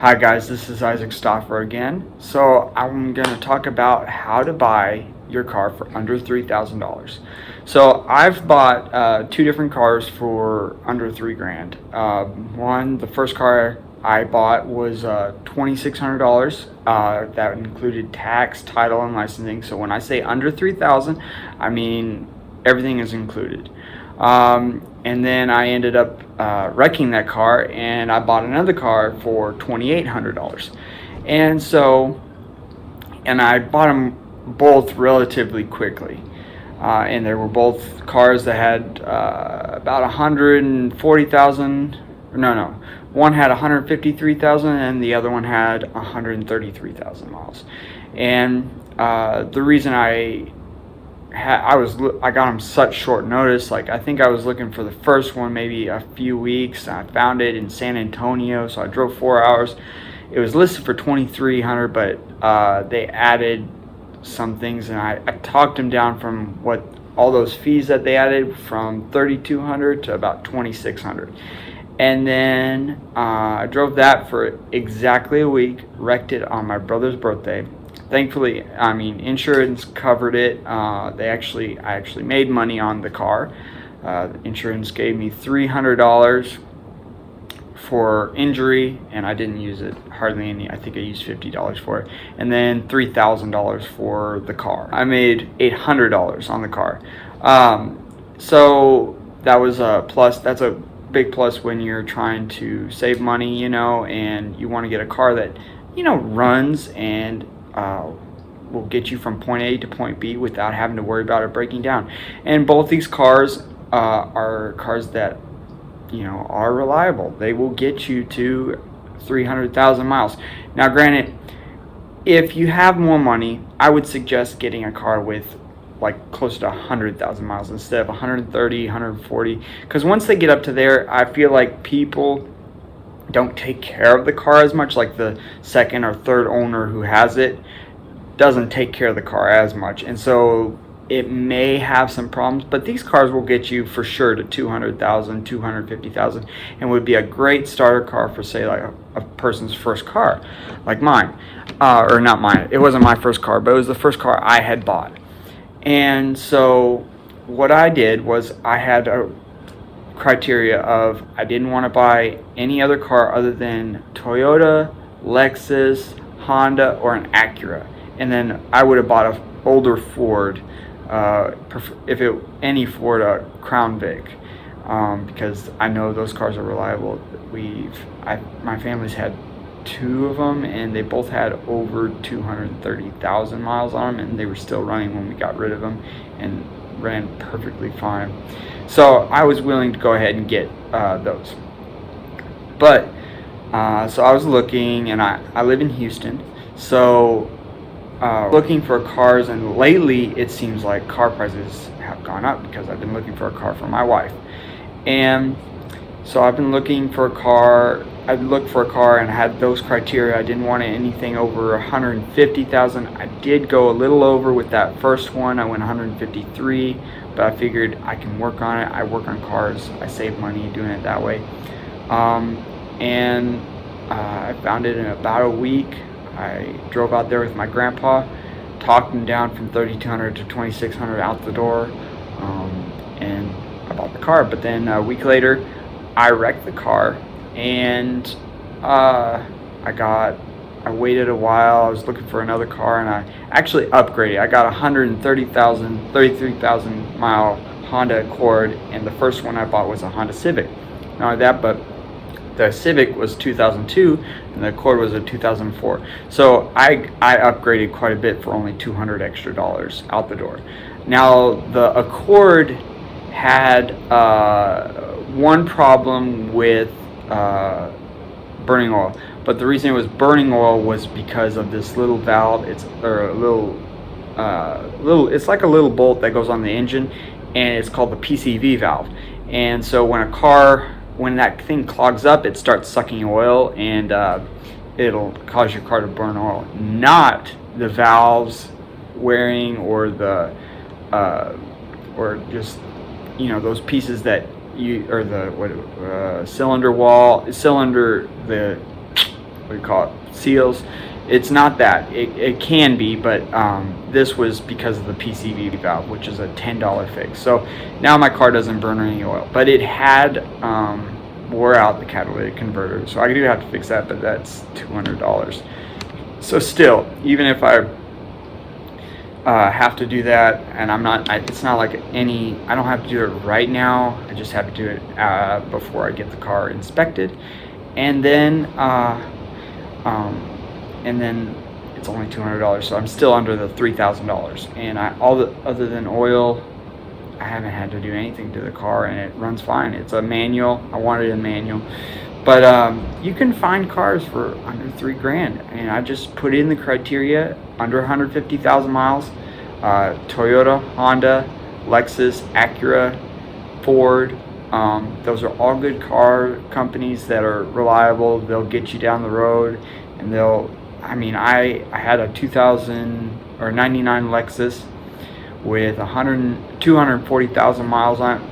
Hi guys, this is Isaac Stoffer again. So I'm going to talk about how to buy your car for under $3,000. So I've bought two different cars for under $3,000. The first car I bought was $2,600. That included tax, title, and licensing. So when I say under $3,000, I mean everything is included. And then I ended up wrecking that car, and I bought another car for $2,800. And I bought them both relatively quickly. And they were both cars that had about 140,000. No. One had 153,000, and the other one had 133,000 miles. And the reason I got them such short notice. Like, I think I was looking for the first one maybe a few weeks. I found it in San Antonio, so I drove 4 hours. It was listed for $2,300, but they added some things, and I talked them down from what all those fees that they added from $3,200 to about $2,600. And then I drove that for exactly a week, wrecked it on my brother's birthday. Thankfully, insurance covered it. I actually made money on the car. Insurance gave me $300 for injury, and I didn't use it hardly any. I think I used $50 for it, and then $3,000 for the car. I made $800 on the car. So that was a plus. That's a big plus when you're trying to save money, and you want to get a car that runs and will get you from point A to point B without having to worry about it breaking down. And both these cars are cars that are reliable. They will get you to 300,000 miles. Now, granted, if you have more money, I would suggest getting a car with like close to 100,000 miles instead of 130, 140. Because once they get up to there, I feel like people don't take care of the car as much. Like the second or third owner who has it doesn't take care of the car as much, and so it may have some problems. But these cars will get you for sure to 200,000, 250,000, and would be a great starter car for, say, like a person's first car, like mine, or not mine. It wasn't my first car, but it was the first car I had bought. And so what I did was I had a criteria of I didn't want to buy any other car other than Toyota, Lexus, Honda, or an Acura. And then I would have bought an older Ford, any Ford Crown Vic, because I know those cars are reliable. My family's had two of them, and they both had over 230,000 miles on them, and they were still running when we got rid of them, and ran perfectly fine. So I was willing to go ahead and get those. But so I was looking, and I live in Houston, so looking for cars, and lately it seems like car prices have gone up because I've been looking for a car for my wife. And so I've been looking for a car. I looked for a car and had those criteria. I didn't want anything over 150,000. I did go a little over with that first one. I went 153, but I figured I can work on it. I work on cars. I save money doing it that way. And I found it in about a week. I drove out there with my grandpa, talked him down from $3,200 to $2,600 out the door, and I bought the car. But then a week later, I wrecked the car, and I waited a while. I was looking for another car, and I actually upgraded. I got a 33,000 mile Honda Accord, and the first one I bought was a Honda Civic. Not only that, but the Civic was 2002, and the Accord was a 2004. So I upgraded quite a bit for only $200 extra out the door. Now, the Accord had one problem with burning oil, but the reason it was burning oil was because of this little valve. It's like a little bolt that goes on the engine, and it's called the PCV valve. And so when that thing clogs up, it starts sucking oil, and it'll cause your car to burn oil. Not the valves wearing, or just those pieces that cylinder what do you call it, seals. It's not that. It can be, but this was because of the PCV valve, which is a $10 fix. So now my car doesn't burn any oil, but it had wore out the catalytic converter. So I do have to fix that, but that's $200. So still, even if I have to do that, and it's not like I don't have to do it right now. I just have to do it before I get the car inspected, and then it's only $200, so I'm still under the $3,000. And other than oil, I haven't had to do anything to the car, and it runs fine. It's a manual. I wanted a manual, but you can find cars for under $3,000, and I just put in the criteria: under 150,000 miles, Toyota, Honda, Lexus, Acura, Ford. Those are all good car companies that are reliable. They'll get you down the road, and I had a 99 Lexus with 240,000 miles on it,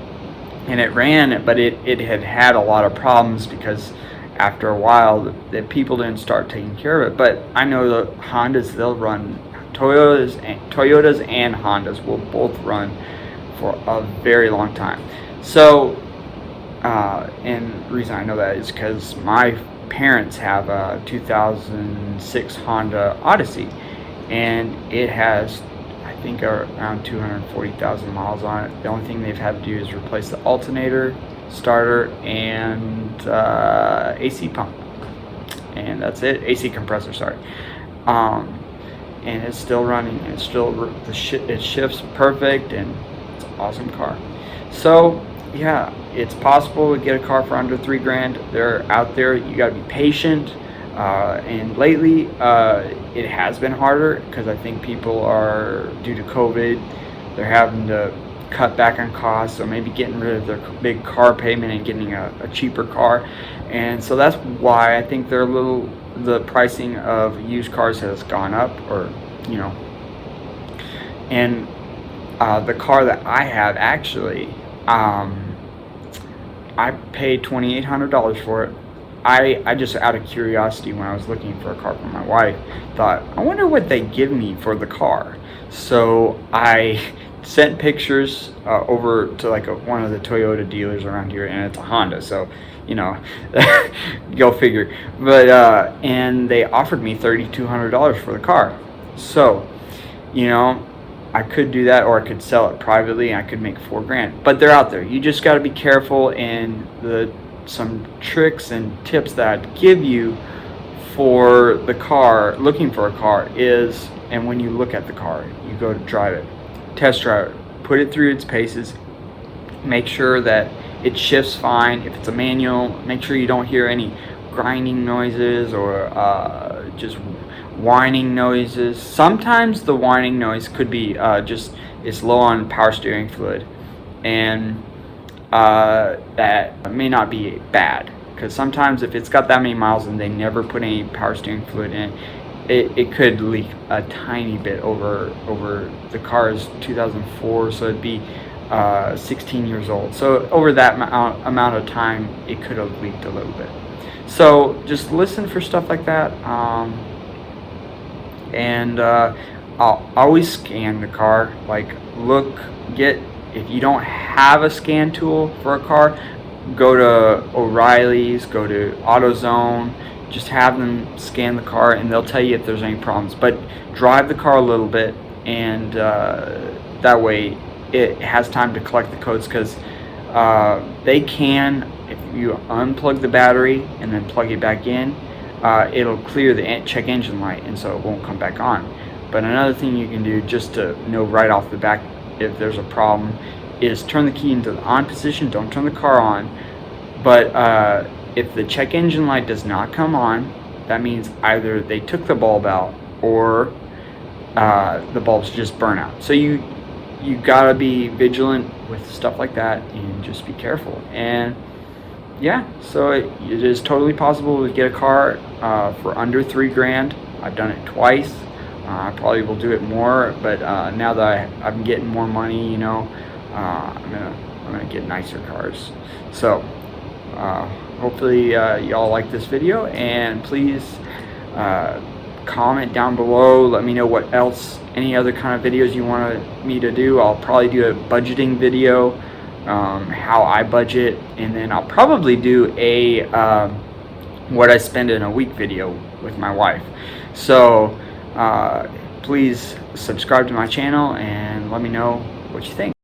and it ran, but it had a lot of problems because after a while the people didn't start taking care of it. But I know the Hondas, they'll run, Toyotas and Hondas will both run for a very long time. So and the reason I know that is because my parents have a 2006 Honda Odyssey, and it has, I think, around 240,000 miles on it. The only thing they've had to do is replace the alternator, starter, and AC pump, and that's it. AC compressor, sorry. And it's still running. It's still it shifts perfect, and it's an awesome car. So yeah, it's possible to get a car for under $3,000. They're out there. You got to be patient. And lately, it has been harder because I think people are, due to COVID, they're having to cut back on costs, so maybe getting rid of their big car payment and getting a cheaper car. And so that's why I think the pricing of used cars has gone up, and the car that I have, actually, I paid $2,800 for it. I just, out of curiosity, when I was looking for a car for my wife, thought, I wonder what they give me for the car. So I sent pictures over to one of the Toyota dealers around here, and it's a Honda, so go figure. But and they offered me $3,200 for the car. So I could do that, or I could sell it privately and I could make $4,000. But they're out there. You just got to be careful, and some tricks and tips that I'd give you for the car, looking for a car, is, and when you look at the car, you go to drive it, test drive it, put it through its paces, make sure that it shifts fine. If it's a manual, make sure you don't hear any grinding noises or just whining noises. Sometimes the whining noise could be just it's low on power steering fluid, and that may not be bad, because sometimes if it's got that many miles and they never put any power steering fluid in it could leak a tiny bit over the car is 2004, so it'd be 16 years old. So over that amount of time, it could have leaked a little bit. So just listen for stuff like that, and I'll always scan the car. If you don't have a scan tool for a car, go to O'Reilly's, go to AutoZone, just have them scan the car, and they'll tell you if there's any problems. But drive the car a little bit, and that way it has time to collect the codes, because they can, if you unplug the battery and then plug it back in, it'll clear the check engine light, and so it won't come back on. But another thing you can do, just to know right off the back if there's a problem, is turn the key into the on position. Don't turn the car on. But if the check engine light does not come on, that means either they took the bulb out or the bulbs just burn out. So you gotta be vigilant with stuff like that, and just be careful. And yeah, so it is totally possible to get a car for under $3,000. I've done it twice. I probably will do it more, but now that I'm getting more money, I'm gonna get nicer cars. So hopefully y'all like this video, and please comment down below. Let me know what else, any other kind of videos you want me to do. I'll probably do a budgeting video, how I budget, and then I'll probably do a what I spend in a week video with my wife. So please subscribe to my channel and let me know what you think.